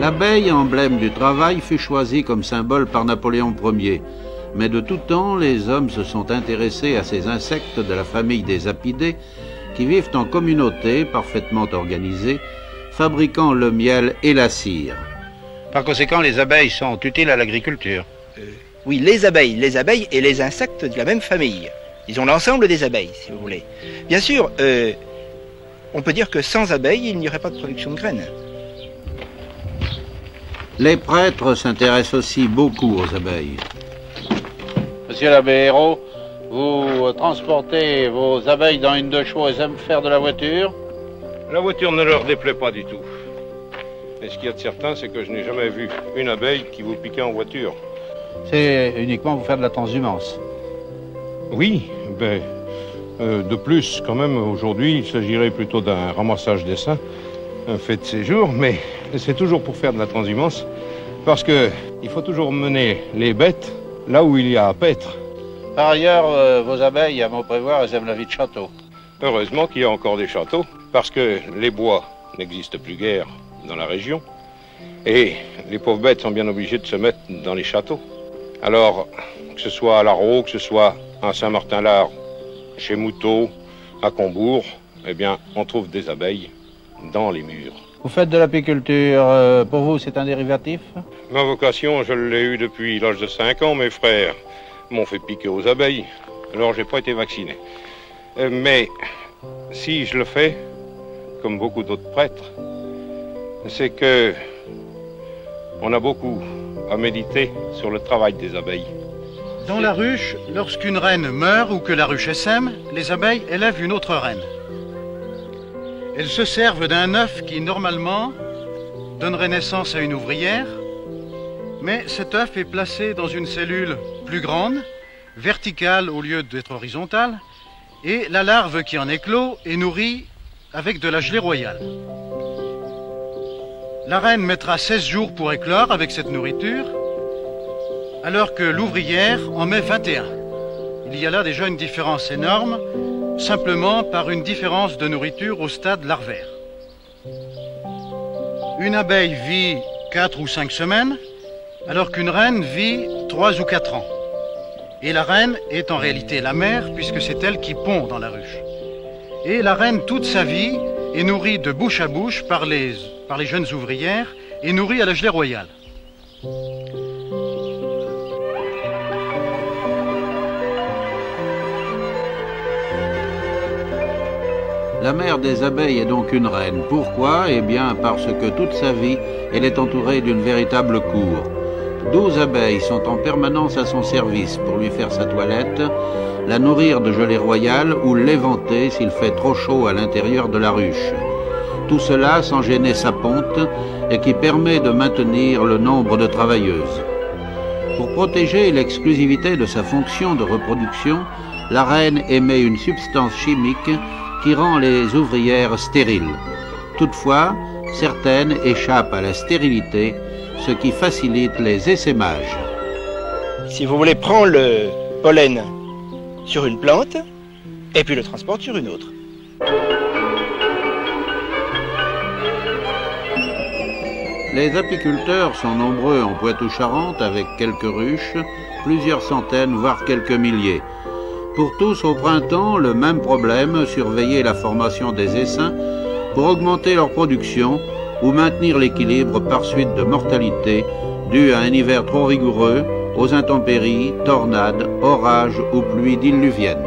L'abeille, emblème du travail, fut choisie comme symbole par Napoléon Ier. Mais de tout temps, les hommes se sont intéressés à ces insectes de la famille des apidés qui vivent en communauté parfaitement organisée, fabriquant le miel et la cire. Par conséquent, les abeilles sont utiles à l'agriculture. Oui, les abeilles et les insectes de la même famille. Ils ont l'ensemble des abeilles, si vous voulez. Bien sûr, on peut dire que sans abeilles, il n'y aurait pas de production de graines. Les prêtres s'intéressent aussi beaucoup aux abeilles. Monsieur l'abbé Hérault, vous transportez vos abeilles dans une de chevaux et aiment faire de la voiture? La voiture ne leur déplaît pas du tout. Et ce qu'il y a de certain, c'est que je n'ai jamais vu une abeille qui vous piquait en voiture. C'est uniquement pour faire de la transhumance. Oui, ben, de plus, quand même, aujourd'hui, il s'agirait plutôt d'un ramassage d'essaims, un fait de séjour, mais c'est toujours pour faire de la transhumance, parce qu'il faut toujours mener les bêtes là où il y a à paître. Par ailleurs, vos abeilles, à mon prévoir, elles aiment la vie de château. Heureusement qu'il y a encore des châteaux, parce que les bois n'existent plus guère dans la région, et les pauvres bêtes sont bien obligées de se mettre dans les châteaux. Alors, que ce soit à Larreau, que ce soit à Saint-Martin-Lard, chez Moutot, à Combourg, eh bien, on trouve des abeilles dans les murs. Vous faites de l'apiculture, pour vous, c'est un dérivatif? Ma vocation, je l'ai eue depuis l'âge de 5 ans. Mes frères m'ont fait piquer aux abeilles, alors j'ai pas été vacciné. Mais si je le fais, comme beaucoup d'autres prêtres, c'est que on a beaucoup à méditer sur le travail des abeilles. Dans la ruche, lorsqu'une reine meurt ou que la ruche essaime, les abeilles élèvent une autre reine. Elles se servent d'un œuf qui, normalement, donnerait naissance à une ouvrière, mais cet œuf est placé dans une cellule plus grande, verticale au lieu d'être horizontale, et la larve qui en éclot est nourrie avec de la gelée royale. La reine mettra 16 jours pour éclore avec cette nourriture, alors que l'ouvrière en met 21. Il y a là déjà une différence énorme, simplement par une différence de nourriture au stade larvaire. Une abeille vit 4 ou 5 semaines, alors qu'une reine vit 3 ou 4 ans. Et la reine est en réalité la mère, puisque c'est elle qui pond dans la ruche. Et la reine, toute sa vie, est nourrie de bouche à bouche par les jeunes ouvrières et nourrie à la gelée royale. La mère des abeilles est donc une reine. Pourquoi? Eh bien, parce que toute sa vie, elle est entourée d'une véritable cour. 12 abeilles sont en permanence à son service pour lui faire sa toilette, la nourrir de gelée royale ou l'éventer s'il fait trop chaud à l'intérieur de la ruche. Tout cela sans gêner sa ponte et qui permet de maintenir le nombre de travailleuses. Pour protéger l'exclusivité de sa fonction de reproduction, la reine émet une substance chimique qui rend les ouvrières stériles. Toutefois, certaines échappent à la stérilité, ce qui facilite les essaimages. Si vous voulez, prendre le pollen sur une plante et puis le transporte sur une autre. Les apiculteurs sont nombreux en Poitou-Charentes avec quelques ruches, plusieurs centaines, voire quelques milliers. Pour tous au printemps, le même problème, surveiller la formation des essaims pour augmenter leur production ou maintenir l'équilibre par suite de mortalité due à un hiver trop rigoureux, aux intempéries, tornades, orages ou pluies diluviennes.